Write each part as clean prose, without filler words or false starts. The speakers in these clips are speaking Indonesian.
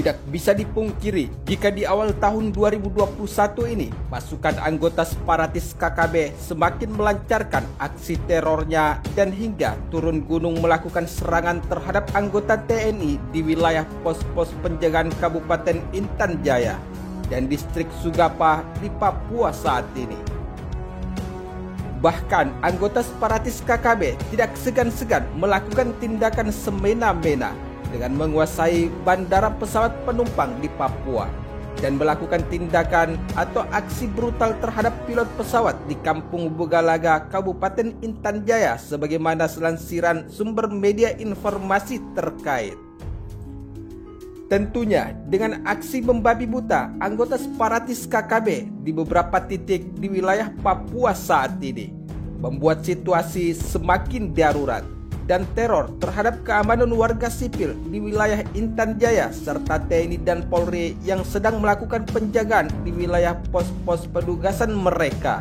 Tidak bisa dipungkiri jika di awal tahun 2021 ini pasukan anggota separatis KKB semakin melancarkan aksi terornya dan hingga turun gunung melakukan serangan terhadap anggota TNI di wilayah pos-pos penjagaan Kabupaten Intan Jaya dan distrik Sugapa di Papua saat ini. Bahkan anggota separatis KKB tidak segan-segan melakukan tindakan semena-mena dengan menguasai bandara pesawat penumpang di Papua dan melakukan tindakan atau aksi brutal terhadap pilot pesawat di Kampung Bugalaga, Kabupaten Intan Jaya sebagaimana selansiran sumber media informasi terkait. Tentunya dengan aksi membabi buta anggota separatis KKB di beberapa titik di wilayah Papua saat ini membuat situasi semakin darurat dan teror terhadap keamanan warga sipil di wilayah Intan Jaya serta TNI dan Polri yang sedang melakukan penjagaan di wilayah pos-pos penugasan mereka.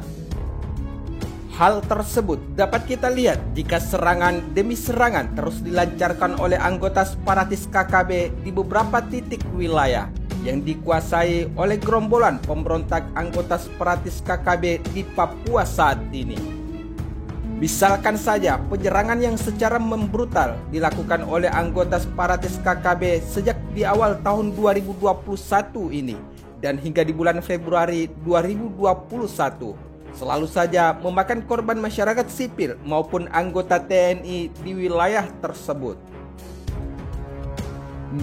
Hal tersebut dapat kita lihat jika serangan demi serangan terus dilancarkan oleh anggota separatis KKB di beberapa titik wilayah yang dikuasai oleh gerombolan pemberontak anggota separatis KKB di Papua saat ini. Misalkan saja penyerangan yang secara membrutal dilakukan oleh anggota separatis KKB sejak di awal tahun 2021 ini dan hingga di bulan Februari 2021 selalu saja memakan korban masyarakat sipil maupun anggota TNI di wilayah tersebut.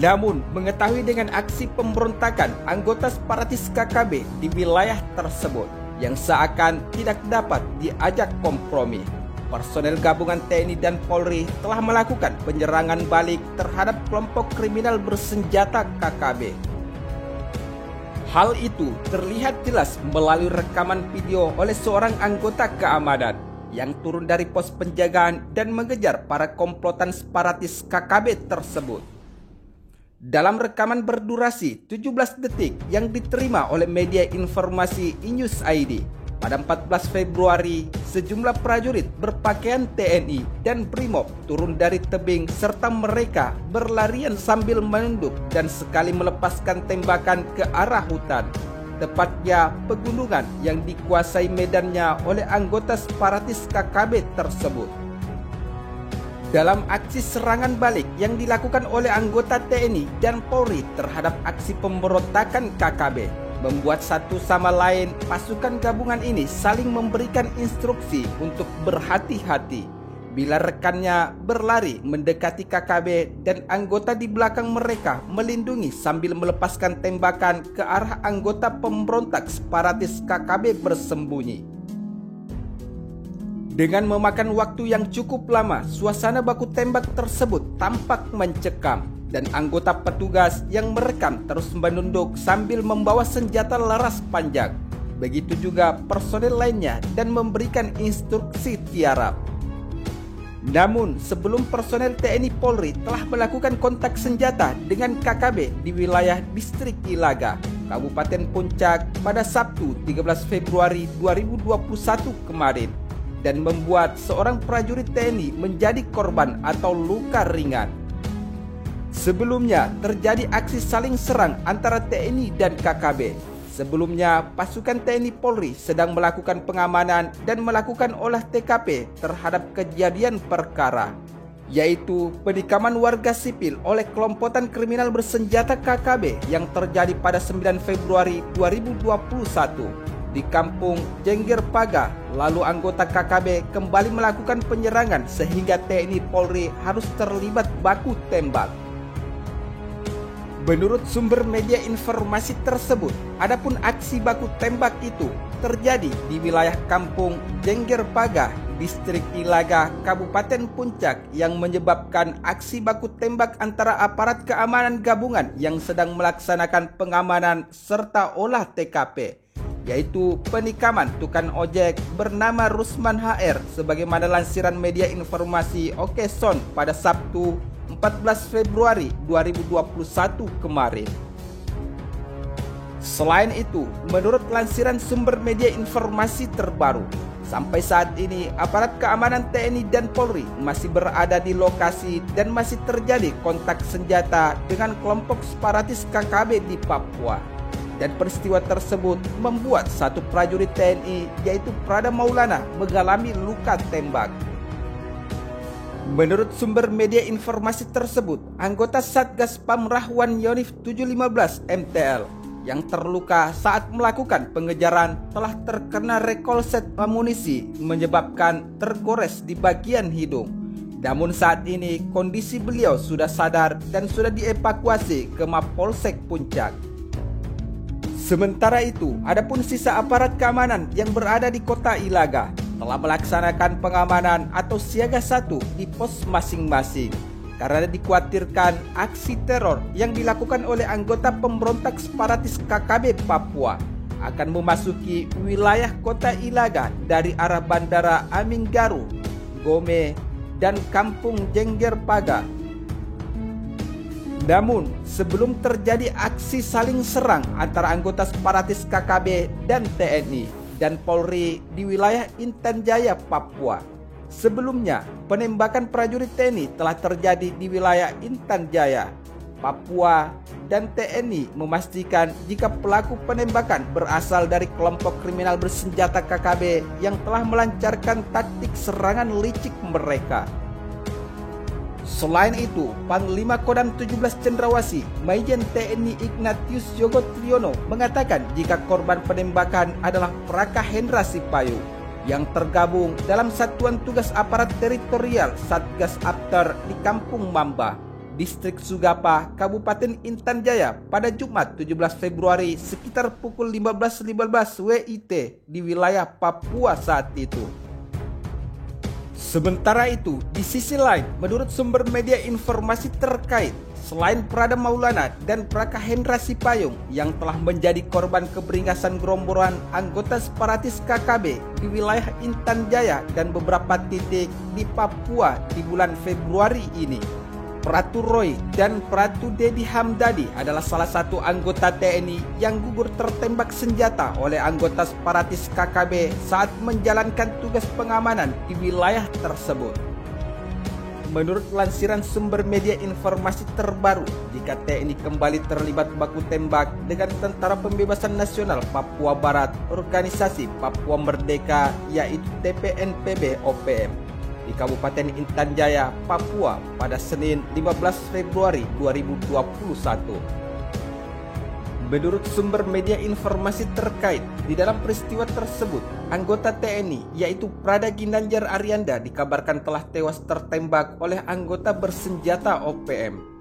Namun mengetahui dengan aksi pemberontakan anggota separatis KKB di wilayah tersebut yang seakan tidak dapat diajak kompromi, personel gabungan TNI dan Polri telah melakukan penyerangan balik terhadap kelompok kriminal bersenjata KKB. Hal itu terlihat jelas melalui rekaman video oleh seorang anggota keamanan yang turun dari pos penjagaan dan mengejar para komplotan separatis KKB tersebut. Dalam rekaman berdurasi 17 detik yang diterima oleh media informasi iNews ID, pada 14 Februari, sejumlah prajurit berpakaian TNI dan Brimob turun dari tebing serta mereka berlarian sambil menunduk dan sekali melepaskan tembakan ke arah hutan, tepatnya pegunungan yang dikuasai medannya oleh anggota separatis KKB tersebut. Dalam aksi serangan balik yang dilakukan oleh anggota TNI dan Polri terhadap aksi pemberontakan KKB, membuat satu sama lain pasukan gabungan ini saling memberikan instruksi untuk berhati-hati bila rekannya berlari mendekati KKB dan anggota di belakang mereka melindungi sambil melepaskan tembakan ke arah anggota pemberontak separatis KKB bersembunyi. Dengan memakan waktu yang cukup lama, suasana baku tembak tersebut tampak mencekam dan anggota petugas yang merekam terus menunduk sambil membawa senjata laras panjang. Begitu juga personel lainnya dan memberikan instruksi tiarap. Namun sebelum personel TNI Polri telah melakukan kontak senjata dengan KKB di wilayah distrik Ilaga, Kabupaten Puncak pada Sabtu 13 Februari 2021 kemarin dan membuat seorang prajurit TNI menjadi korban atau luka ringan. Sebelumnya terjadi aksi saling serang antara TNI dan KKB. Sebelumnya pasukan TNI Polri sedang melakukan pengamanan dan melakukan olah TKP terhadap kejadian perkara, yaitu penikaman warga sipil oleh kelompokan kriminal bersenjata KKB yang terjadi pada 9 Februari 2021 di Kampung Jengger Paga. Lalu anggota KKB kembali melakukan penyerangan sehingga TNI Polri harus terlibat baku tembak. Menurut sumber media informasi tersebut, adapun aksi baku tembak itu terjadi di wilayah Kampung Jengger Paga, distrik Ilaga, Kabupaten Puncak yang menyebabkan aksi baku tembak antara aparat keamanan gabungan yang sedang melaksanakan pengamanan serta olah TKP, yaitu penikaman tukang ojek bernama Rusman HR sebagaimana lansiran media informasi Okeson pada Sabtu 14 Februari 2021 kemarin. Selain itu, menurut lansiran sumber media informasi terbaru, Sampai saat ini, aparat keamanan TNI dan Polri masih berada di lokasi dan masih terjadi kontak senjata dengan kelompok separatis KKB di Papua. Dan peristiwa tersebut membuat satu prajurit TNI, yaitu Prada Maulana, mengalami luka tembak. Menurut sumber media informasi tersebut, anggota Satgas Pamrahwan Yonif 715 MTL yang terluka saat melakukan pengejaran telah terkena rekolset amunisi menyebabkan tergores di bagian hidung. Namun saat ini kondisi beliau sudah sadar dan sudah dievakuasi ke Mapolsek Puncak. Sementara itu, adapun sisa aparat keamanan yang berada di kota Ilaga telah melaksanakan pengamanan atau siaga 1 di pos masing-masing karena dikhawatirkan aksi teror yang dilakukan oleh anggota pemberontak separatis KKB Papua akan memasuki wilayah kota Ilaga dari arah Bandara Aminggaru, Gome, dan Kampung Jengger Paga. Namun, sebelum terjadi aksi saling serang antara anggota separatis KKB dan TNI dan Polri di wilayah Intan Jaya, Papua, sebelumnya penembakan prajurit TNI telah terjadi di wilayah Intan Jaya, Papua, dan TNI memastikan jika pelaku penembakan berasal dari kelompok kriminal bersenjata KKB yang telah melancarkan taktik serangan licik mereka. Selain itu, Panglima Kodam 17 Cendrawasih, Majen TNI Ignatius Yogo Triyono mengatakan jika korban penembakan adalah Praka Hendra Sipayu yang tergabung dalam Satuan Tugas Aparat Teritorial Satgas Apter di Kampung Mamba, Distrik Sugapa, Kabupaten Intan Jaya pada Jumat 17 Februari sekitar pukul 15.15 WIT di wilayah Papua saat itu. Sementara itu, di sisi lain, menurut sumber media informasi terkait, selain Prada Maulana dan Praka Hendra Sipayung yang telah menjadi korban keberingasan gerombolan anggota separatis KKB di wilayah Intan Jaya dan beberapa titik di Papua di bulan Februari ini, Pratu Roy dan Pratu Dedi Hamdadi adalah salah satu anggota TNI yang gugur tertembak senjata oleh anggota separatis KKB saat menjalankan tugas pengamanan di wilayah tersebut. Menurut lansiran sumber media informasi terbaru, jika TNI kembali terlibat baku tembak dengan Tentara Pembebasan Nasional Papua Barat, Organisasi Papua Merdeka, yaitu TPNPB OPM, di Kabupaten Intan Jaya, Papua pada Senin 15 Februari 2021. Menurut sumber media informasi terkait, di dalam peristiwa tersebut, anggota TNI yaitu Prada Ginanjar Arianda dikabarkan telah tewas tertembak oleh anggota bersenjata OPM.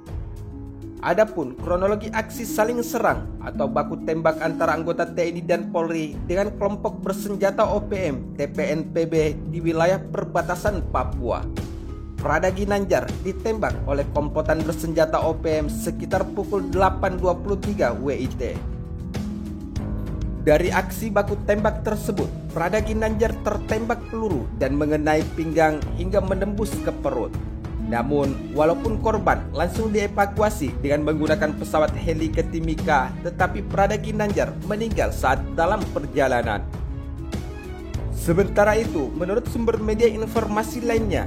Adapun kronologi aksi saling serang atau baku tembak antara anggota TNI dan Polri dengan kelompok bersenjata OPM TPNPB di wilayah perbatasan Papua. Prada Ginanjar ditembak oleh komplotan bersenjata OPM sekitar pukul 8.23 WIT. Dari aksi baku tembak tersebut, Prada Ginanjar tertembak peluru dan mengenai pinggang hingga menembus ke perut. Namun, walaupun korban langsung dievakuasi dengan menggunakan pesawat heli ke Timika, tetapi Prada Ginanjar meninggal saat dalam perjalanan. Sementara itu, menurut sumber media informasi lainnya,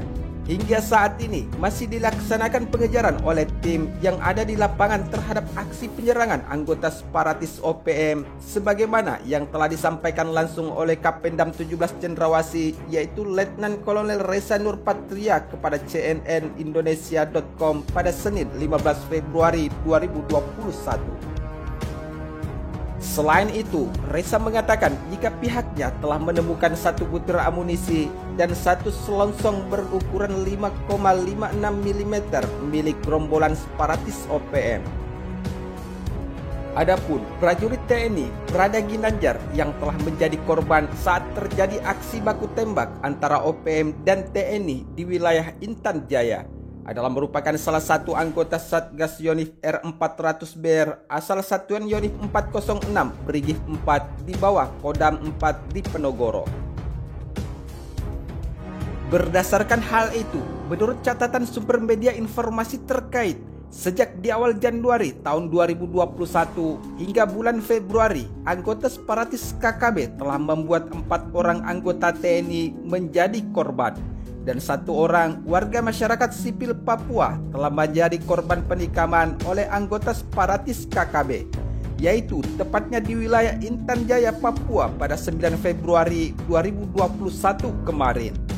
hingga saat ini masih dilaksanakan pengejaran oleh tim yang ada di lapangan terhadap aksi penyerangan anggota separatis OPM sebagaimana yang telah disampaikan langsung oleh Kapendam 17 Cendrawasih yaitu Letnan Kolonel Reza Nurpatria kepada cnnindonesia.com pada Senin 15 Februari 2021. Selain itu, Reza mengatakan jika pihaknya telah menemukan satu butir amunisi dan satu selongsong berukuran 5,56 mm milik gerombolan separatis OPM. Adapun prajurit TNI Prada Ginanjar yang telah menjadi korban saat terjadi aksi baku tembak antara OPM dan TNI di wilayah Intan Jaya adalah merupakan salah satu anggota Satgas Yonif R400BR asal Satuan Yonif 406 Brigif 4 di bawah Kodam 4 di Penogoro. Berdasarkan hal itu, menurut catatan sumber media informasi terkait, Sejak di awal Januari tahun 2021 hingga bulan Februari, anggota separatis KKB telah membuat 4 orang anggota TNI menjadi korban dan 1 orang warga masyarakat sipil Papua telah menjadi korban penikaman oleh anggota separatis KKB, yaitu tepatnya di wilayah Intan Jaya, Papua pada 9 Februari 2021 kemarin.